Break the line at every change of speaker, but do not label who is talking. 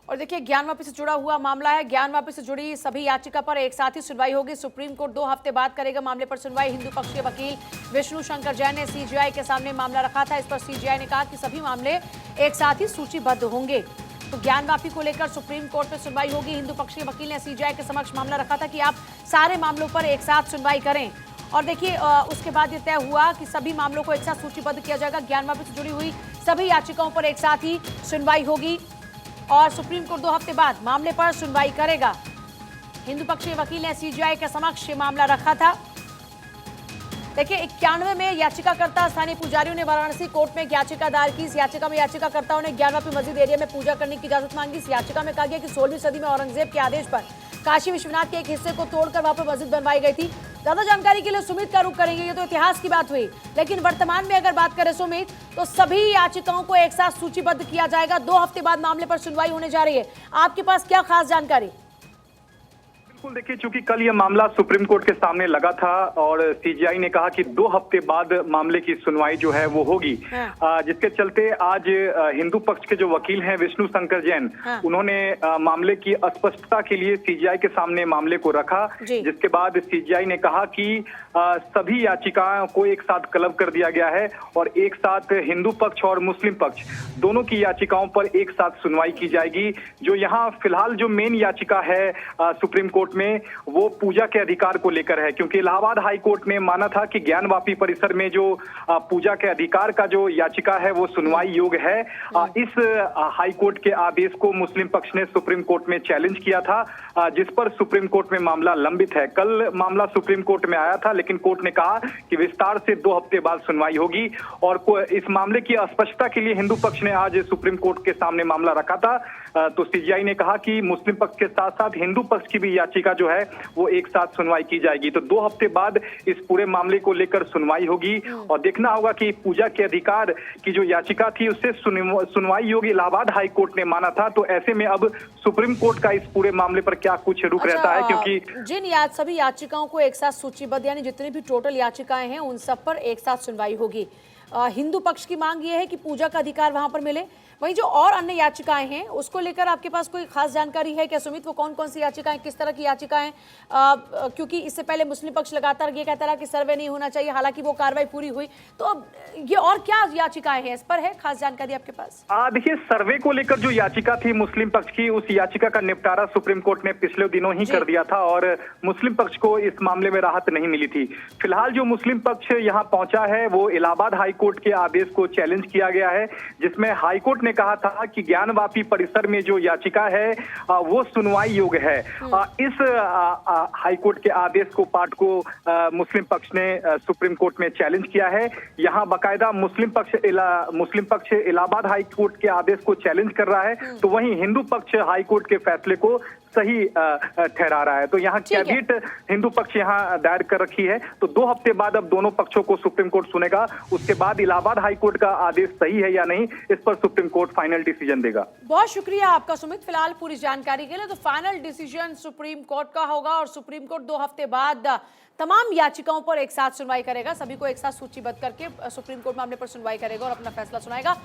और देखिए ज्ञानवापी से जुड़ा हुआ मामला है। ज्ञानवापी से जुड़ी सभी याचिका पर एक साथ ही सुनवाई होगी। सुप्रीम कोर्ट 2 हफ्ते बाद करेगा मामले पर सुनवाई। हिंदू पक्ष के वकील विष्णु शंकर जैन ने सीजेआई के सामने मामला रखा था। इस पर सीजेआई ने कहा कि सभी मामले एक साथ ही सूचीबद्ध होंगे। तो ज्ञानवापी को लेकर सुप्रीम कोर्ट में सुनवाई होगी। हिंदू पक्ष के वकील ने सीजेआई के समक्ष मामला रखा था कि आप सारे मामलों पर एक साथ सुनवाई करें। और देखिए उसके बाद ये तय हुआ कि सभी मामलों को एक साथ सूचीबद्ध किया जाएगा। ज्ञानवापी से जुड़ी हुई सभी याचिकाओं पर एक साथ ही सुनवाई होगी और सुप्रीम कोर्ट 2 हफ्ते बाद मामले पर सुनवाई करेगा। हिंदू पक्ष के वकील ने सीजेआई के समक्ष ये मामला रखा था। देखिए 91 में याचिकाकर्ता स्थानीय पुजारियों ने वाराणसी कोर्ट में एक याचिका दायर की। इस याचिका में याचिकाकर्ताओं ने ज्ञानवापी मस्जिद एरिया में पूजा करने की इजाजत मांगी। इस याचिका में कहा गया कि 16वीं सदी में औरंगजेब के आदेश पर काशी विश्वनाथ के एक हिस्से को तोड़कर वहां पर मस्जिद बनवाई गई थी। ज्यादा जानकारी के लिए सुमित का रुख करेंगे। ये तो इतिहास की बात हुई, लेकिन वर्तमान में अगर बात करें सुमित, तो सभी याचिकाओं को एक साथ सूचीबद्ध किया जाएगा। 2 हफ्ते बाद मामले पर सुनवाई होने जा रही है। आपके पास क्या खास जानकारी?
बिल्कुल, देखिए चूंकि कल यह मामला सुप्रीम कोर्ट के सामने लगा था और सीजेआई ने कहा कि 2 हफ्ते बाद मामले की सुनवाई जो है वो होगी। जिसके चलते आज हिंदू पक्ष के जो वकील हैं विष्णु शंकर जैन, उन्होंने मामले की स्पष्टता के लिए सीजेआई के सामने मामले को रखा। जिसके बाद सीजेआई ने कहा कि सभी याचिकाओं को एक साथ क्लब कर दिया गया है और एक साथ हिंदू पक्ष और मुस्लिम पक्ष दोनों की याचिकाओं पर एक साथ सुनवाई की जाएगी। जो यहाँ फिलहाल जो मेन याचिका है सुप्रीम कोर्ट में, वो पूजा के अधिकार को लेकर है, क्योंकि इलाहाबाद हाई कोर्ट ने माना था कि ज्ञानवापी परिसर में जो पूजा के अधिकार का जो याचिका है वो सुनवाई योग्य है। इस हाई कोर्ट के आदेश को मुस्लिम पक्ष ने सुप्रीम कोर्ट में चैलेंज किया था, जिस पर सुप्रीम कोर्ट में मामला लंबित है। कल मामला सुप्रीम कोर्ट में आया था, लेकिन कोर्ट ने कहा कि विस्तार से 2 हफ्ते बाद सुनवाई होगी और इस मामले की स्पष्टता के लिए हिंदू पक्ष ने आज सुप्रीम कोर्ट के सामने मामला रखा था। तो सीजेआई ने कहा कि मुस्लिम पक्ष के साथ साथ हिंदू पक्ष की भी याचिका जो है वो एक साथ सुनवाई की जाएगी। तो 2 हफ्ते बाद इस पूरे मामले को लेकर सुनवाई होगी और देखना होगा कि पूजा के अधिकार की जो याचिका थी उससे सुनवाई योग्य इलाहाबाद हाई कोर्ट ने माना था। तो ऐसे में अब सुप्रीम कोर्ट का इस पूरे मामले पर क्या कुछ रुख रहता है, क्योंकि
जिन सभी याचिकाओं को एक साथ सूचीबद्ध यानी जितनी भी टोटल याचिकाएं हैं उन सब पर एक साथ सुनवाई होगी। हिंदू पक्ष की मांग ये है कि पूजा का अधिकार वहां पर मिले। वहीं जो और अन्य याचिकाएं हैं उसको लेकर आपके पास कोई खास जानकारी है क्या सुमित? वो कौन कौन सी याचिकाएं, किस तरह की याचिकाएं? क्योंकि इससे पहले मुस्लिम पक्ष लगातार ये कहता रहा कि सर्वे नहीं होना चाहिए, हालांकि वो कार्रवाई पूरी हुई। तो अब ये और क्या याचिकाएं हैं, इस पर है खास जानकारी आपके पास?
देखिए सर्वे को लेकर जो याचिका थी मुस्लिम पक्ष की, उस याचिका का निपटारा सुप्रीम कोर्ट ने पिछले दिनों ही कर दिया था और मुस्लिम पक्ष को इस मामले में राहत नहीं मिली थी। फिलहाल जो मुस्लिम पक्ष यहाँ पहुंचा है वो इलाहाबाद हाई कोर्ट के आदेश को चैलेंज किया गया है, जिसमें हाई कोर्ट ने कहा था कि ज्ञानवापी परिसर में जो याचिका है वो सुनवाई योग्य है। इस हाई कोर्ट के आदेश को पाठ को मुस्लिम पक्ष ने सुप्रीम कोर्ट में चैलेंज किया है। यहाँ बाकायदा मुस्लिम पक्ष इलाहाबाद हाई कोर्ट के आदेश को चैलेंज कर रहा है, तो वहीं हिंदू पक्ष हाई कोर्ट के फैसले को सही ठहरा रहा है। तो यहाँ कैविएट हिंदू पक्ष यहाँ दायर कर रखी है। तो 2 हफ्ते बाद अब दोनों पक्षों को सुप्रीम कोर्ट सुनेगा। उसके बाद इलाहाबाद हाई कोर्ट का आदेश सही है या नहीं, इस पर सुप्रीम कोर्ट फाइनल डिसीजन देगा।
बहुत शुक्रिया आपका सुमित, फिलहाल पूरी जानकारी के लिए। तो फाइनल डिसीजन सुप्रीम कोर्ट का होगा और सुप्रीम कोर्ट 2 हफ्ते बाद तमाम याचिकाओं पर एक साथ सुनवाई करेगा। सभी को एक साथ सूचीबद्ध करके सुप्रीम कोर्ट मामले पर सुनवाई करेगा और अपना फैसला सुनाएगा।